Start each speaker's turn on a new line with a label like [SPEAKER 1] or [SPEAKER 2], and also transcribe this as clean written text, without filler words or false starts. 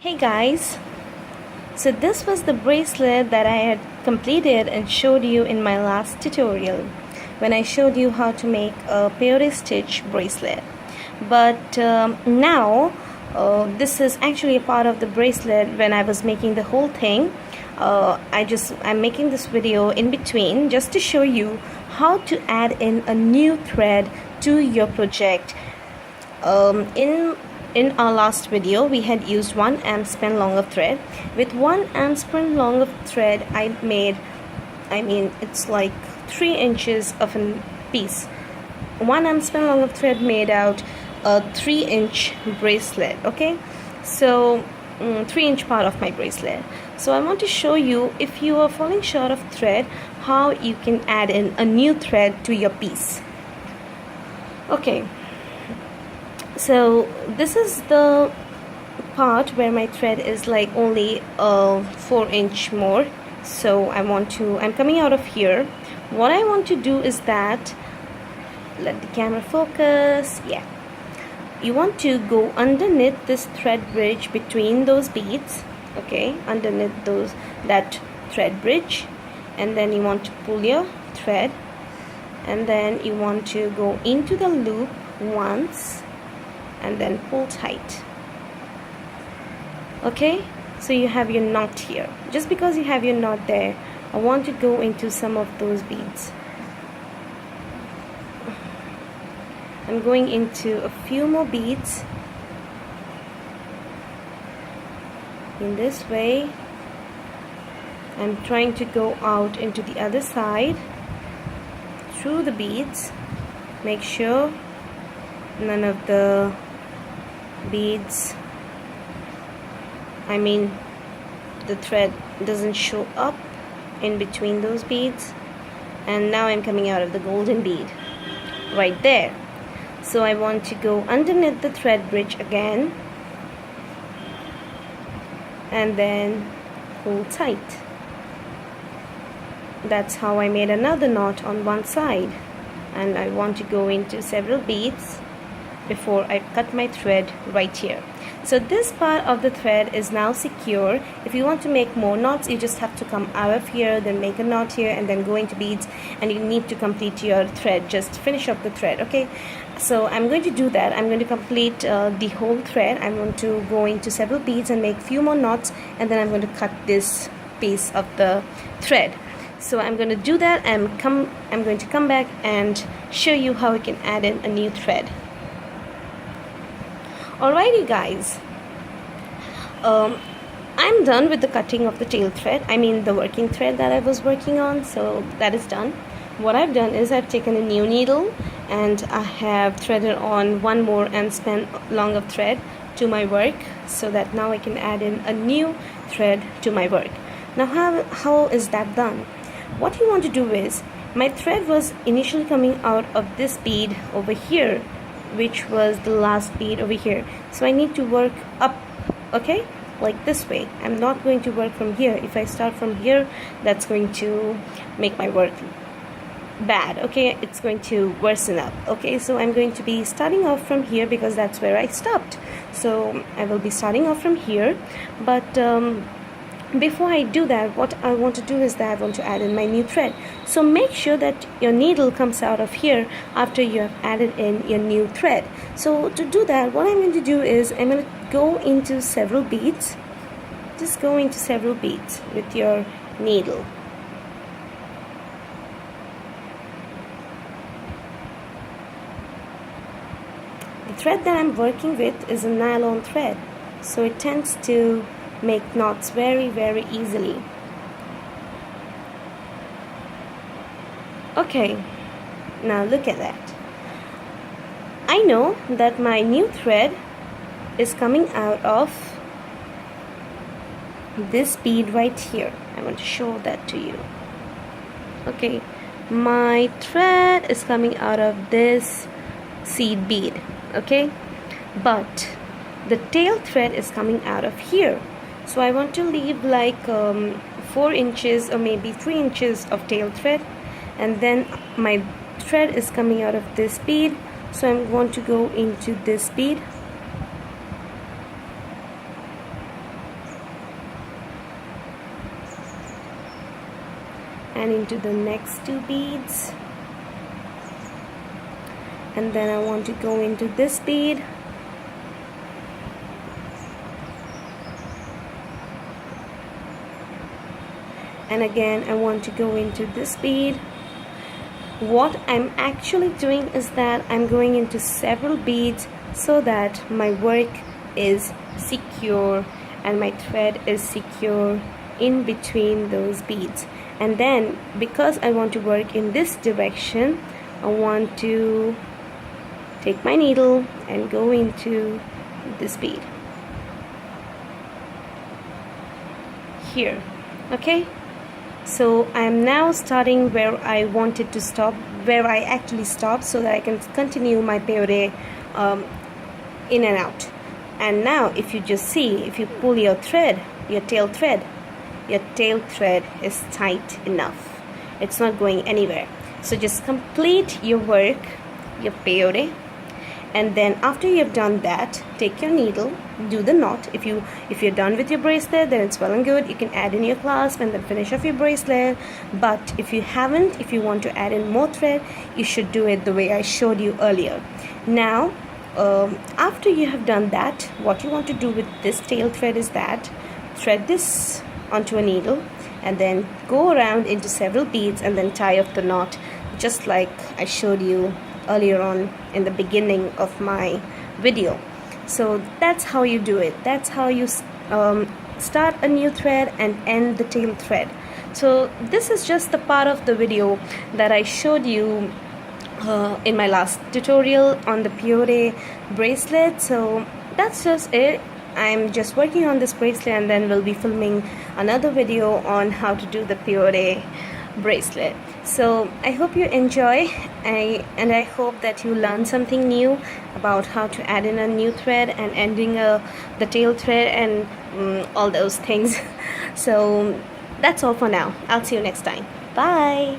[SPEAKER 1] Hey guys, so this was the bracelet that I had completed and showed you in my last tutorial when I showed you how to make a peyote stitch bracelet. But now this is actually a part of the bracelet. When I was making the whole thing, I'm making this video in between just to show you how to add in a new thread to your project. In our last video, we had used 1 amp span long of thread. With 1 amp span long of thread, it's like 3 inches of a piece. 1 amp span long of thread made out a 3-inch bracelet. Okay, so 3-inch part of my bracelet. So I want to show you, if you are falling short of thread, how you can add in a new thread to your piece. Okay, so this is the part where my thread is like only 4-inch more. So I'm coming out of here. What I want to do is that, let the camera focus, yeah, you want to go underneath this thread bridge between those beads. Okay, underneath that thread bridge, and then you want to pull your thread, and then you want to go into the loop once and then pull tight. Okay, so you have your knot here. Just because you have your knot there, I want to go into some of those beads. I'm going into a few more beads in this way. I'm trying to go out into the other side through the beads. Make sure none of the beads, the thread doesn't show up in between those beads. And now I'm coming out of the golden bead right there. So I want to go underneath the thread bridge again and then pull tight. That's how I made another knot on one side, and I want to go into several beads before I cut my thread right here. So this part of the thread is now secure. If you want to make more knots, you just have to come out of here, then make a knot here, and then go into beads, and you need to complete your thread. Just finish up the thread. Okay, so I'm going to do that. I'm going to complete the whole thread. I'm going to go into several beads and make few more knots, and then I'm going to cut this piece of the thread. So I'm going to do that, and I'm going to come back and show you how we can add in a new thread. Alrighty guys, I'm done with the cutting of the tail thread, the working thread that I was working on, so that is done. What I've done is I've taken a new needle and I have threaded on 1 more amp span long of thread to my work, so that now I can add in a new thread to my work. Now how is that done? What you want to do is, my thread was initially coming out of this bead over here, which was the last bead over here. So I need to work up, okay, like this way. I'm not going to work from here. If I start from here, that's going to make my work bad. Okay, it's going to worsen up. Okay, so I'm going to be starting off from here because that's where I stopped. So I will be starting off from here, but before I do that, what I want to do is that I want to add in my new thread. So make sure that your needle comes out of here after you have added in your new thread. So to do that, what I'm going to do is I'm going to go into several beads. Just go into several beads with your needle. The thread that I'm working with is a nylon thread, so it tends to make knots very, very easily. Okay, now look at that. I know that my new thread is coming out of this bead right here. I want to show that to you. Okay, my thread is coming out of this seed bead. Okay, but the tail thread is coming out of here. So I want to leave like 4 inches or maybe 3 inches of tail thread, and then my thread is coming out of this bead, so I'm going to go into this bead and into the next 2 beads, and then I want to go into this bead, and again I want to go into this bead. What I'm actually doing is that I'm going into several beads so that my work is secure and my thread is secure in between those beads. And then because I want to work in this direction, I want to take my needle and go into this bead here. Okay, so I am now starting where I wanted to stop, where I actually stopped, so that I can continue my peyote in and out. And now if you just see, if you pull your thread, your tail thread is tight enough. It's not going anywhere. So just complete your work, your peyote, and then after you have done that, take your needle, do the knot. If you're done with your bracelet, then it's well and good. You can add in your clasp and then finish off your bracelet. But if you haven't, if you want to add in more thread, you should do it the way I showed you earlier. Now after you have done that, what you want to do with this tail thread is that thread this onto a needle and then go around into several beads and then tie up the knot, just like I showed you earlier on in the beginning of my video. So that's how you do it. That's how you start a new thread and end the tail thread. So this is just the part of the video that I showed you in my last tutorial on the peyote bracelet. So that's just it. I'm just working on this bracelet, and then we'll be filming another video on how to do the peyote bracelet. So I hope you enjoy, and I hope that you learn something new about how to add in a new thread and ending the tail thread and all those things. So that's all for now. I'll see you next time. Bye.